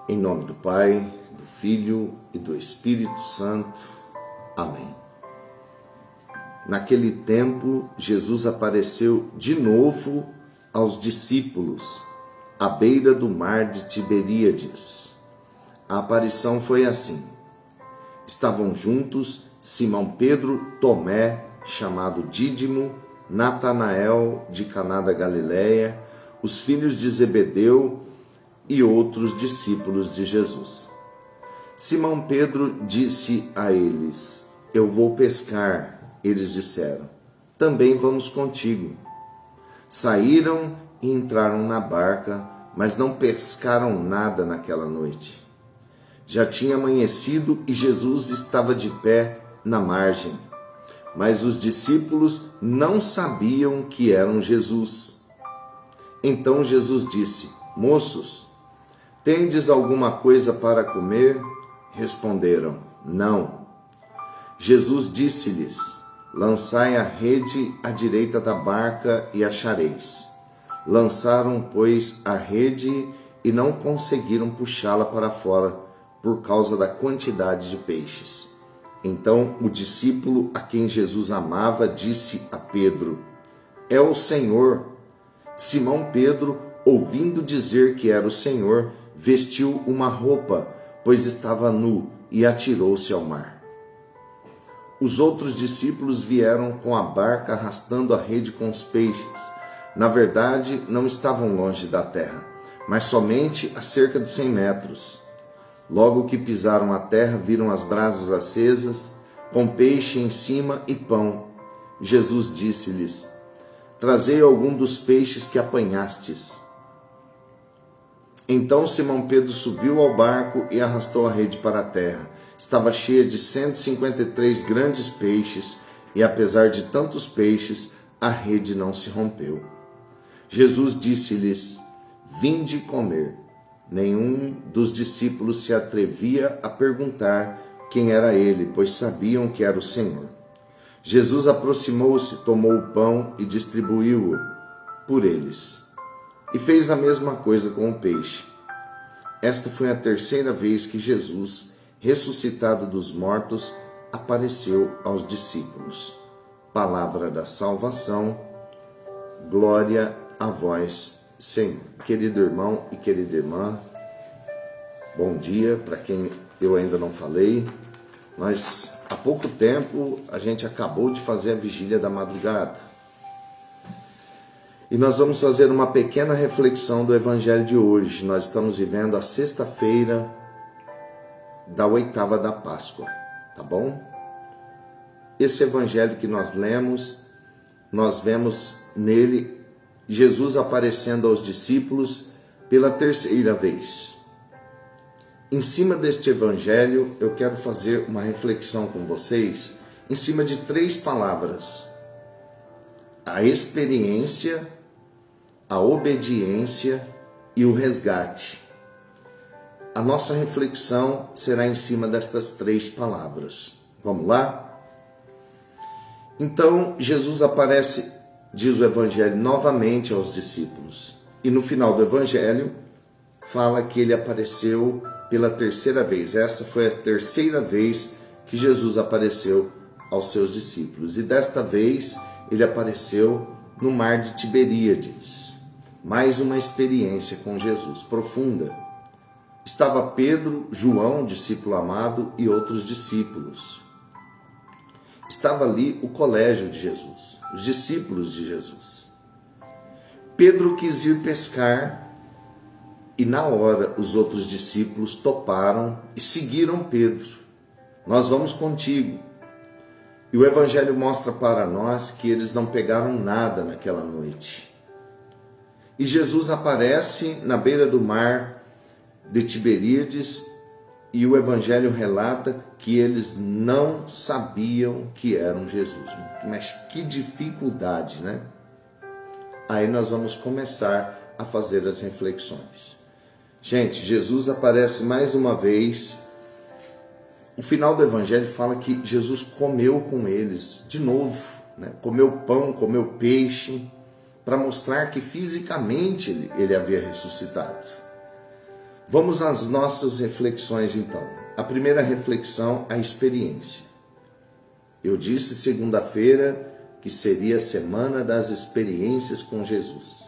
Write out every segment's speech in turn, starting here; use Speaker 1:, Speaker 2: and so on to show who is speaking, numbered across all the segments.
Speaker 1: Em nome do Pai, do Filho e do Espírito Santo. Amém. Naquele tempo, Jesus apareceu de novo aos discípulos, à beira do mar de Tiberíades. A aparição foi assim. Estavam juntos Simão Pedro, Tomé, chamado Dídimo, Natanael de Caná da Galileia, os filhos de Zebedeu e outros discípulos de Jesus. Simão Pedro disse a eles: Eu vou pescar. Eles disseram: Também vamos contigo. Saíram e entraram na barca, mas não pescaram nada naquela noite. Já tinha amanhecido e Jesus estava de pé na margem, mas os discípulos não sabiam que eram Jesus. Então Jesus disse: Moços, tendes alguma coisa para comer? Responderam: Não. Jesus disse-lhes: Lançai a rede à direita da barca e achareis. Lançaram, pois, a rede e não conseguiram puxá-la para fora por causa da quantidade de peixes. Então o discípulo a quem Jesus amava disse a Pedro: É o Senhor. Simão Pedro, ouvindo dizer que era o Senhor, vestiu uma roupa, pois estava nu, e atirou-se ao mar. Os outros discípulos vieram com a barca arrastando a rede com os peixes. Na verdade, não estavam longe da terra, mas somente a cerca de 100 metros. Logo que pisaram a terra, viram as brasas acesas, com peixe em cima e pão. Jesus disse-lhes: Trazei algum dos peixes que apanhastes. Então Simão Pedro subiu ao barco e arrastou a rede para a terra. Estava cheia de 153 grandes peixes, e apesar de tantos peixes, a rede não se rompeu. Jesus disse-lhes: Vinde comer. Nenhum dos discípulos se atrevia a perguntar quem era ele, pois sabiam que era o Senhor. Jesus aproximou-se, tomou o pão e distribuiu-o por eles. E fez a mesma coisa com o peixe. Esta foi a terceira vez que Jesus, ressuscitado dos mortos, apareceu aos discípulos. Palavra da salvação, glória a vós, Senhor. Querido irmão e querida irmã, bom dia. Para quem eu ainda não falei, mas há pouco tempo a gente acabou de fazer a vigília da madrugada. E nós vamos fazer uma pequena reflexão do evangelho de hoje. Nós estamos vivendo a sexta-feira da oitava da Páscoa, tá bom? Esse evangelho que nós lemos, nós vemos nele Jesus aparecendo aos discípulos pela terceira vez. Em cima deste evangelho, eu quero fazer uma reflexão com vocês em cima de 3 palavras: a experiência, a obediência e o resgate. A nossa reflexão será em cima destas 3 palavras. Vamos lá? Então, Jesus aparece, diz o Evangelho, novamente aos discípulos. E no final do Evangelho, fala que ele apareceu pela terceira vez. Essa foi a terceira vez que Jesus apareceu aos seus discípulos. E desta vez, ele apareceu no mar de Tiberíades. Mais uma experiência com Jesus, profunda. Estava Pedro, João, discípulo amado, e outros discípulos. Estava ali o colégio de Jesus, os discípulos de Jesus. Pedro quis ir pescar e na hora os outros discípulos toparam e seguiram Pedro. Nós vamos contigo. E o Evangelho mostra para nós que eles não pegaram nada naquela noite. E Jesus aparece na beira do mar de Tiberíades e o Evangelho relata que eles não sabiam que eram Jesus. Mas que dificuldade, né? Aí nós vamos começar a fazer as reflexões. Gente, Jesus aparece mais uma vez. O final do Evangelho fala que Jesus comeu com eles de novo, né? Comeu pão, comeu peixe, para mostrar que fisicamente ele havia ressuscitado. Vamos às nossas reflexões então. A primeira reflexão, a experiência. Eu disse segunda-feira que seria a semana das experiências com Jesus.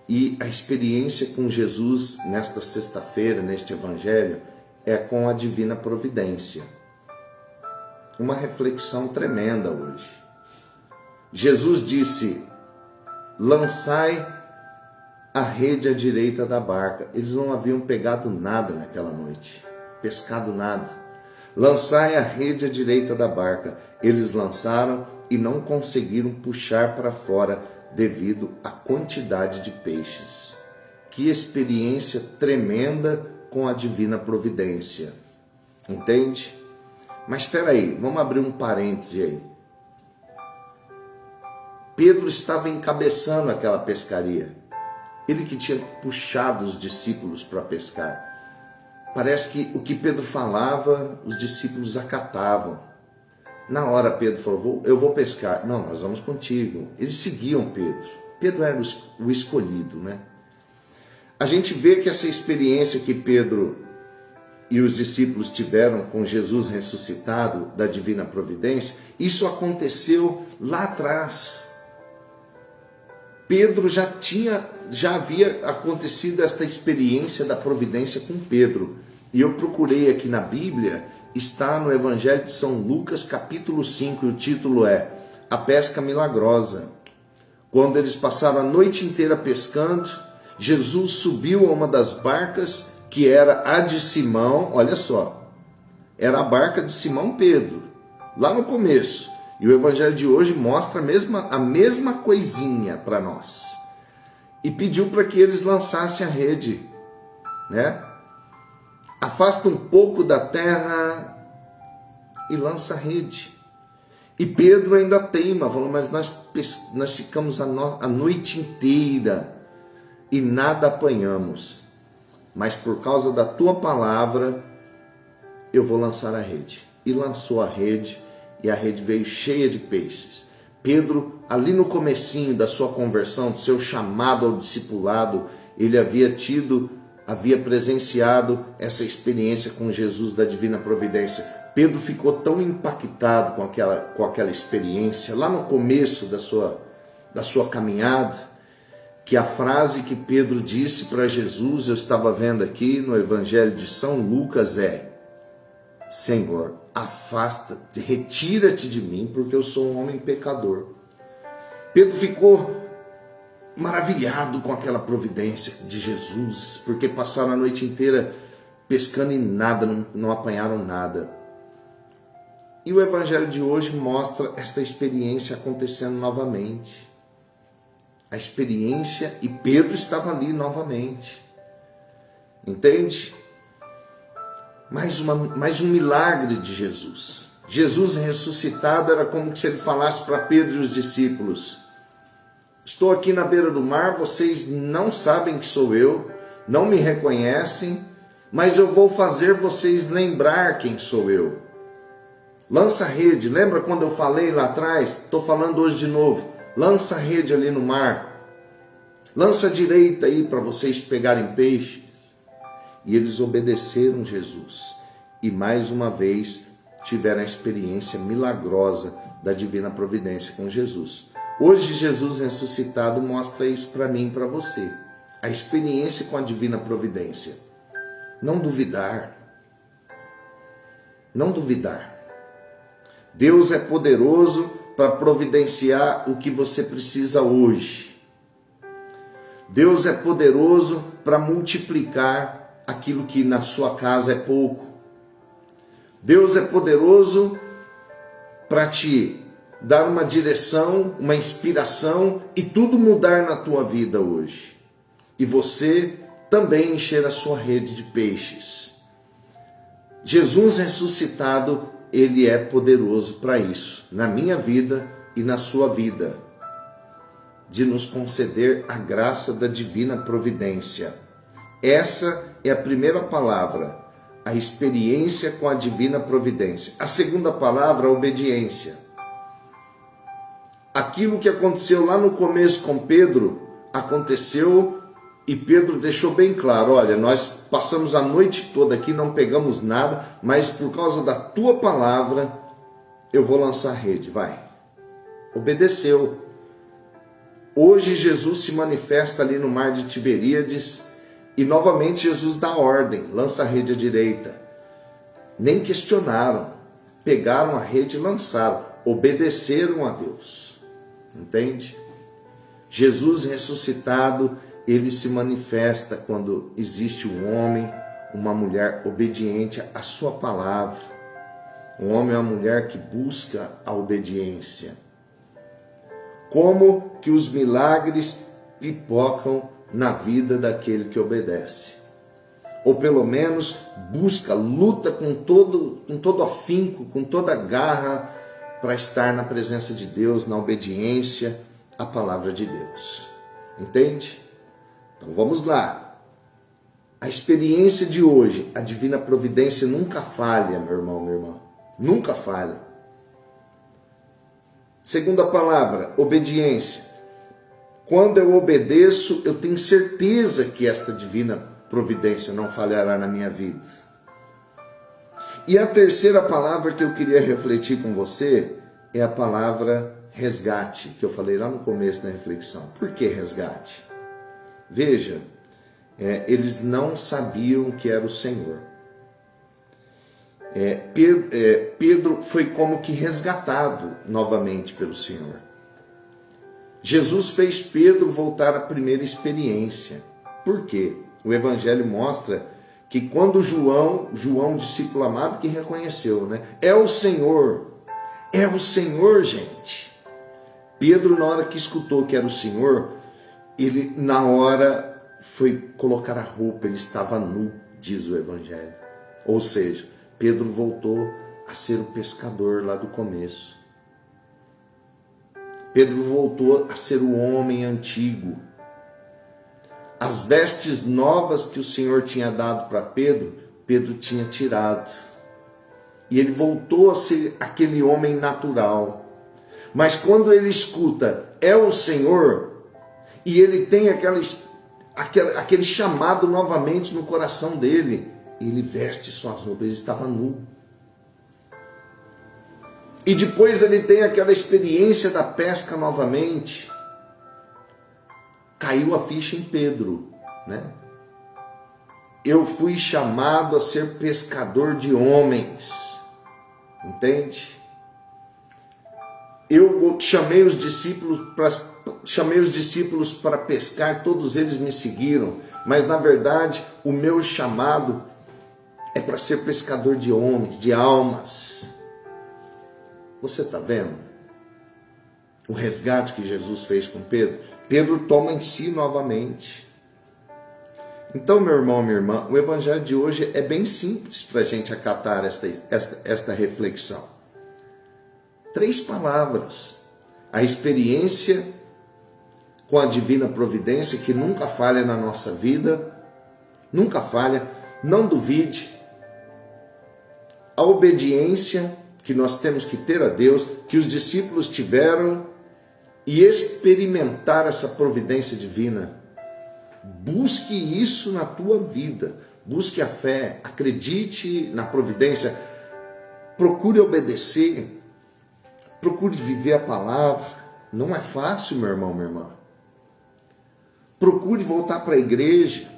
Speaker 1: E a experiência com Jesus nesta sexta-feira, neste evangelho, é com a divina providência. Uma reflexão tremenda hoje. Jesus disse: lançai a rede à direita da barca. Eles não haviam pegado nada naquela noite, pescado nada. Lançai a rede à direita da barca. Eles lançaram e não conseguiram puxar para fora devido à quantidade de peixes. Que experiência tremenda com a divina providência. Entende? Mas espera aí, vamos abrir um parêntese aí. Pedro estava encabeçando aquela pescaria. Ele que tinha puxado os discípulos para pescar. Parece que o que Pedro falava, os discípulos acatavam. Na hora Pedro falou: eu vou pescar. Não, nós vamos contigo. Eles seguiam Pedro. Pedro era o escolhido, né? A gente vê que essa experiência que Pedro e os discípulos tiveram com Jesus ressuscitado da divina providência, isso aconteceu lá atrás. Pedro já havia acontecido esta experiência da providência com Pedro. E eu procurei aqui na Bíblia, está no Evangelho de São Lucas, capítulo 5, e o título é A Pesca Milagrosa. Quando eles passaram a noite inteira pescando, Jesus subiu a uma das barcas, que era a de Simão, olha só, era a barca de Simão Pedro, lá no começo. E o evangelho de hoje mostra a mesma coisinha para nós. E pediu para que eles lançassem a rede, né? Afasta um pouco da terra e lança a rede. E Pedro ainda teima, falou: mas nós ficamos a noite inteira e nada apanhamos. Mas por causa da tua palavra, eu vou lançar a rede. E lançou a rede. E a rede veio cheia de peixes. Pedro, ali no comecinho da sua conversão, do seu chamado ao discipulado, ele havia presenciado essa experiência com Jesus da divina providência. Pedro ficou tão impactado com aquela experiência, lá no começo da sua caminhada, que a frase que Pedro disse para Jesus, eu estava vendo aqui no Evangelho de São Lucas, é: Senhor, afasta-te, retira-te de mim, porque eu sou um homem pecador. Pedro ficou maravilhado com aquela providência de Jesus, porque passaram a noite inteira pescando e nada, não apanharam nada. E o evangelho de hoje mostra esta experiência acontecendo novamente. A experiência, e Pedro estava ali novamente. Entende? Mais um milagre de Jesus. Jesus ressuscitado era como se ele falasse para Pedro e os discípulos: estou aqui na beira do mar, vocês não sabem que sou eu, não me reconhecem, mas eu vou fazer vocês lembrar quem sou eu. Lança a rede, lembra quando eu falei lá atrás? Estou falando hoje de novo. Lança a rede ali no mar. Lança a direita aí para vocês pegarem peixe. E eles obedeceram Jesus. E mais uma vez tiveram a experiência milagrosa da divina providência com Jesus. Hoje Jesus ressuscitado mostra isso para mim e para você. A experiência com a divina providência. Não duvidar. Não duvidar. Deus é poderoso para providenciar o que você precisa hoje. Deus é poderoso para multiplicar aquilo que na sua casa é pouco. Deus é poderoso para te dar uma direção, uma inspiração e tudo mudar na tua vida hoje. E você também encher a sua rede de peixes. Jesus ressuscitado, ele é poderoso para isso, na minha vida e na sua vida, de nos conceder a graça da divina providência. Essa é a primeira palavra, a experiência com a divina providência. A segunda palavra, a obediência. Aquilo que aconteceu lá no começo com Pedro, aconteceu E Pedro deixou bem claro, olha, nós passamos a noite toda aqui, não pegamos nada, mas por causa da tua palavra, eu vou lançar a rede, vai. Obedeceu. Hoje Jesus se manifesta ali no mar de Tiberíades e novamente Jesus dá ordem, lança a rede à direita. Nem questionaram, pegaram a rede e lançaram, obedeceram a Deus. Entende? Jesus ressuscitado, ele se manifesta quando existe um homem, uma mulher obediente à sua palavra. Um homem ou uma mulher que busca a obediência. Como que os milagres pipocam na vida daquele que obedece. Ou pelo menos busca, luta com todo afinco, com toda garra para estar na presença de Deus, na obediência à palavra de Deus. Entende? Então vamos lá. A experiência de hoje, a divina providência nunca falha, meu irmão, minha irmã. Nunca falha. Segunda palavra, obediência. Quando eu obedeço, eu tenho certeza que esta divina providência não falhará na minha vida. E a terceira palavra que eu queria refletir com você é a palavra resgate, que eu falei lá no começo da reflexão. Por que resgate? Veja, eles não sabiam que era o Senhor. Pedro foi como que resgatado novamente pelo Senhor. Jesus fez Pedro voltar à primeira experiência. Por quê? O Evangelho mostra que quando João, discípulo amado, que reconheceu, né? É o Senhor, gente. Pedro, na hora que escutou que era o Senhor, ele na hora foi colocar a roupa, ele estava nu, diz o Evangelho. Ou seja, Pedro voltou a ser o pescador lá do começo. Pedro voltou a ser o homem antigo. As vestes novas que o Senhor tinha dado para Pedro, Pedro tinha tirado. E ele voltou a ser aquele homem natural. Mas quando ele escuta, é o Senhor, e ele tem aquele chamado novamente no coração dele, ele veste suas roupas, ele estava nu. E depois ele tem aquela experiência da pesca novamente. Caiu a ficha em Pedro, né? Eu fui chamado a ser pescador de homens. Entende? Eu chamei os discípulos para pescar, todos eles me seguiram, mas na verdade o meu chamado é para ser pescador de homens, de almas. Você está vendo o resgate que Jesus fez com Pedro? Pedro toma em si novamente. Então, meu irmão, minha irmã, o evangelho de hoje é bem simples para a gente acatar esta reflexão. 3 palavras. A experiência com a divina providência que nunca falha na nossa vida, nunca falha, não duvide. A obediência que nós temos que ter a Deus, que os discípulos tiveram, e experimentar essa providência divina. Busque isso na tua vida, busque a fé, acredite na providência, procure obedecer, procure viver a palavra. Não é fácil, meu irmão, minha irmã. Procure voltar para a igreja.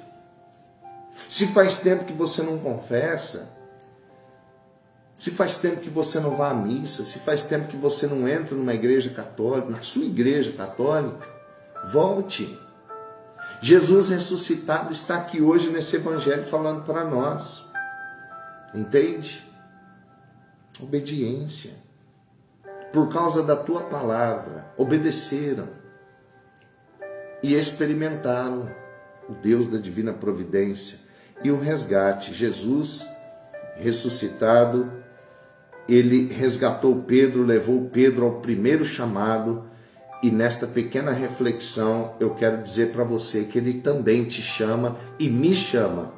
Speaker 1: Se faz tempo que você não confessa, se faz tempo que você não vai à missa, se faz tempo que você não entra numa igreja católica, na sua igreja católica, volte. Jesus ressuscitado está aqui hoje nesse evangelho falando para nós. Entende? Obediência. Por causa da tua palavra, obedeceram e experimentaram o Deus da divina providência e o resgate. Jesus ressuscitado, ele resgatou Pedro, levou Pedro ao primeiro chamado, e nesta pequena reflexão eu quero dizer para você que ele também te chama e me chama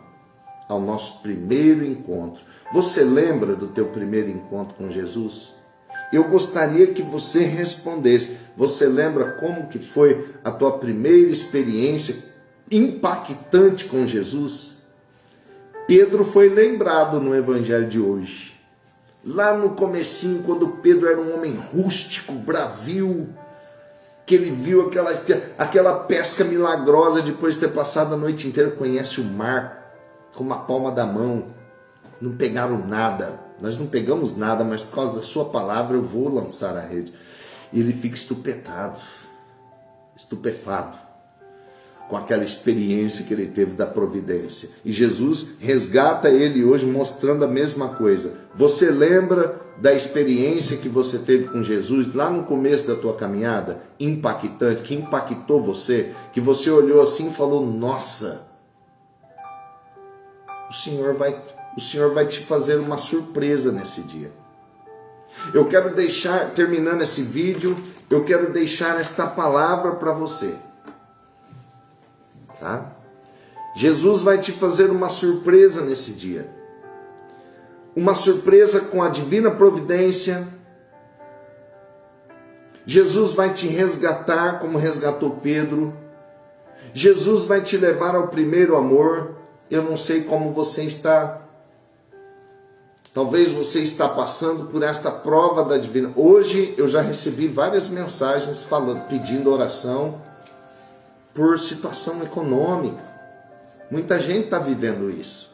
Speaker 1: ao nosso primeiro encontro. Você lembra do teu primeiro encontro com Jesus? Eu gostaria que você respondesse. Você lembra como que foi a tua primeira experiência impactante com Jesus, Pedro foi lembrado no evangelho de hoje. Lá no comecinho, quando Pedro era um homem rústico, bravio, que ele viu aquela pesca milagrosa depois de ter passado a noite inteira, conhece o mar como a palma da mão. Não pegaram nada, nós não pegamos nada, mas por causa da sua palavra eu vou lançar a rede. E ele fica estupefado com aquela experiência que ele teve da providência. E Jesus resgata ele hoje mostrando a mesma coisa. Você lembra da experiência que você teve com Jesus lá no começo da tua caminhada? Impactante, que impactou você, que você olhou assim e falou, nossa, o Senhor vai te fazer uma surpresa nesse dia. Eu quero deixar, terminando esse vídeo, eu quero deixar esta palavra para você. Tá? Jesus vai te fazer uma surpresa nesse dia. Uma surpresa com a divina providência. Jesus vai te resgatar como resgatou Pedro. Jesus vai te levar ao primeiro amor. Eu não sei como você está. Talvez você está passando por esta prova da divina. Hoje eu já recebi várias mensagens pedindo oração por situação econômica. Muita gente está vivendo isso.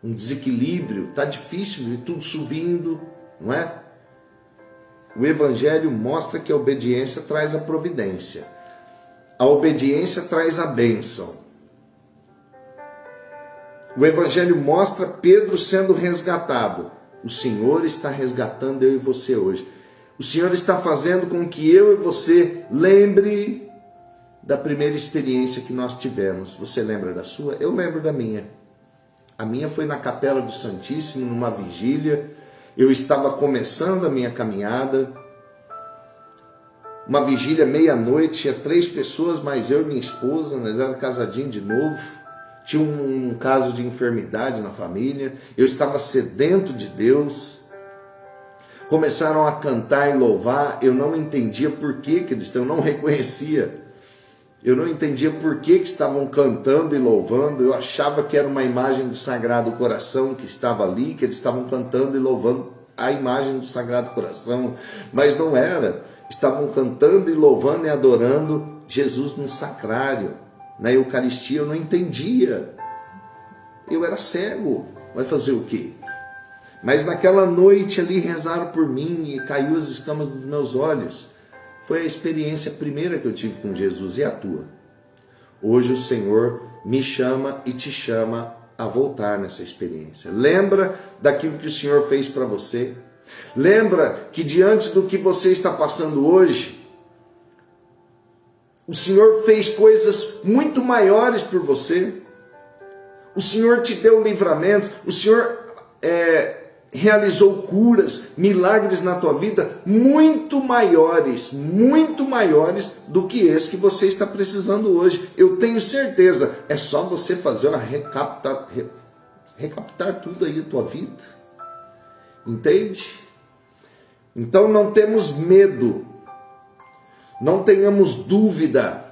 Speaker 1: Um desequilíbrio, está difícil, ver tudo subindo, não é? O Evangelho mostra que a obediência traz a providência. A obediência traz a bênção. O Evangelho mostra Pedro sendo resgatado. O Senhor está resgatando eu e você hoje. O Senhor está fazendo com que eu e você lembre da primeira experiência que nós tivemos. Você lembra da sua? Eu lembro da minha. A minha foi na Capela do Santíssimo, numa vigília. Eu estava começando a minha caminhada. Uma vigília meia-noite, tinha 3 pessoas, mais eu e minha esposa, nós éramos casadinhos de novo. Tinha um caso de enfermidade na família. Eu estava sedento de Deus. Começaram a cantar e louvar. Eu não entendia por que eles, eu não reconhecia. Eu não entendia por que estavam cantando e louvando. Eu achava que era uma imagem do Sagrado Coração que estava ali, que eles estavam cantando e louvando a imagem do Sagrado Coração. Mas não era. Estavam cantando e louvando e adorando Jesus no sacrário. Na Eucaristia eu não entendia. Eu era cego. Vai fazer o quê? Mas naquela noite ali rezaram por mim e caiu as escamas dos meus olhos. Foi a experiência primeira que eu tive com Jesus e a tua. Hoje o Senhor me chama e te chama a voltar nessa experiência. Lembra daquilo que o Senhor fez para você? Lembra que diante do que você está passando hoje, o Senhor fez coisas muito maiores por você. O Senhor te deu livramentos. O Senhor realizou curas, milagres na tua vida muito maiores do que esse que você está precisando hoje. Eu tenho certeza, é só você fazer uma recaptar tudo aí a tua vida. Entende? Então não temos medo, não tenhamos dúvida.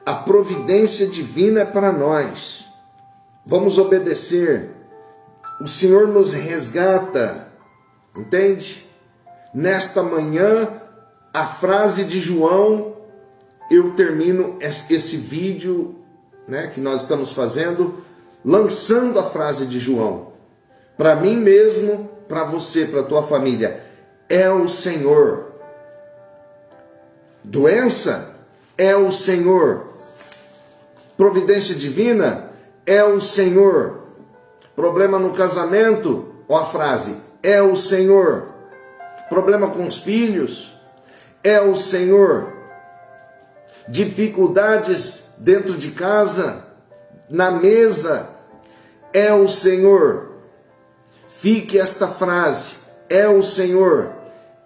Speaker 1: A providência divina é para nós. Vamos obedecer. O Senhor nos resgata, entende? Nesta manhã, a frase de João, eu termino esse vídeo, né, que nós estamos fazendo, lançando a frase de João. Para mim mesmo, para você, para a tua família, é o Senhor. Doença, é o Senhor. Providência divina, é o Senhor. Problema no casamento, ó a frase, é o Senhor. Problema com os filhos, é o Senhor. Dificuldades dentro de casa, na mesa, é o Senhor. Fique esta frase, é o Senhor.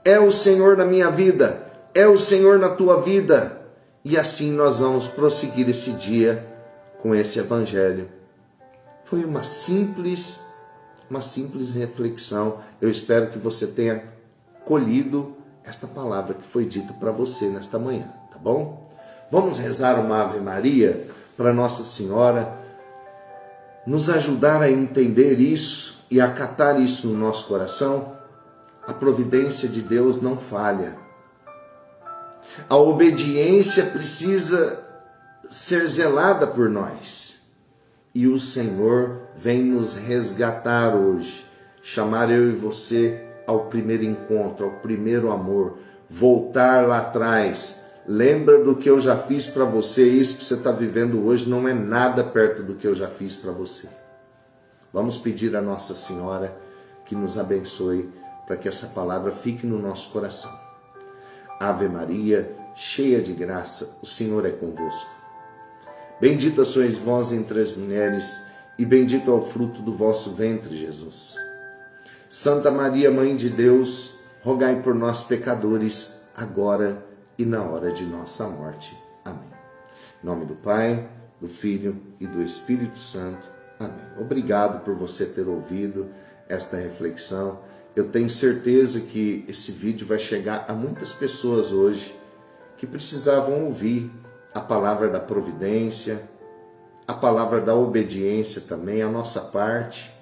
Speaker 1: É o Senhor na minha vida, é o Senhor na tua vida. E assim nós vamos prosseguir esse dia com esse evangelho. Foi uma simples reflexão. Eu espero que você tenha colhido esta palavra que foi dita para você nesta manhã, tá bom? Vamos rezar uma Ave Maria para Nossa Senhora nos ajudar a entender isso e acatar isso no nosso coração, a providência de Deus não falha. A obediência precisa ser zelada por nós. E o Senhor vem nos resgatar hoje, chamar eu e você ao primeiro encontro, ao primeiro amor, voltar lá atrás. Lembra do que eu já fiz para você, isso que você está vivendo hoje não é nada perto do que eu já fiz para você. Vamos pedir a Nossa Senhora que nos abençoe para que essa palavra fique no nosso coração. Ave Maria, cheia de graça, o Senhor é convosco. Bendita sois vós entre as mulheres, e bendito é o fruto do vosso ventre, Jesus. Santa Maria, Mãe de Deus, rogai por nós, pecadores, agora e na hora de nossa morte. Amém. Em nome do Pai, do Filho e do Espírito Santo. Amém. Obrigado por você ter ouvido esta reflexão. Eu tenho certeza que esse vídeo vai chegar a muitas pessoas hoje que precisavam ouvir a palavra da providência, a palavra da obediência também, a nossa parte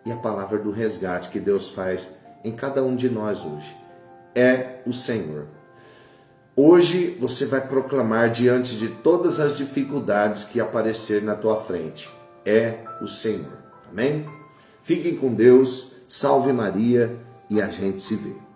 Speaker 1: e a palavra do resgate que Deus faz em cada um de nós hoje. É o Senhor. Hoje você vai proclamar diante de todas as dificuldades que aparecer na tua frente. É o Senhor. Amém? Fiquem com Deus, salve Maria e a gente se vê.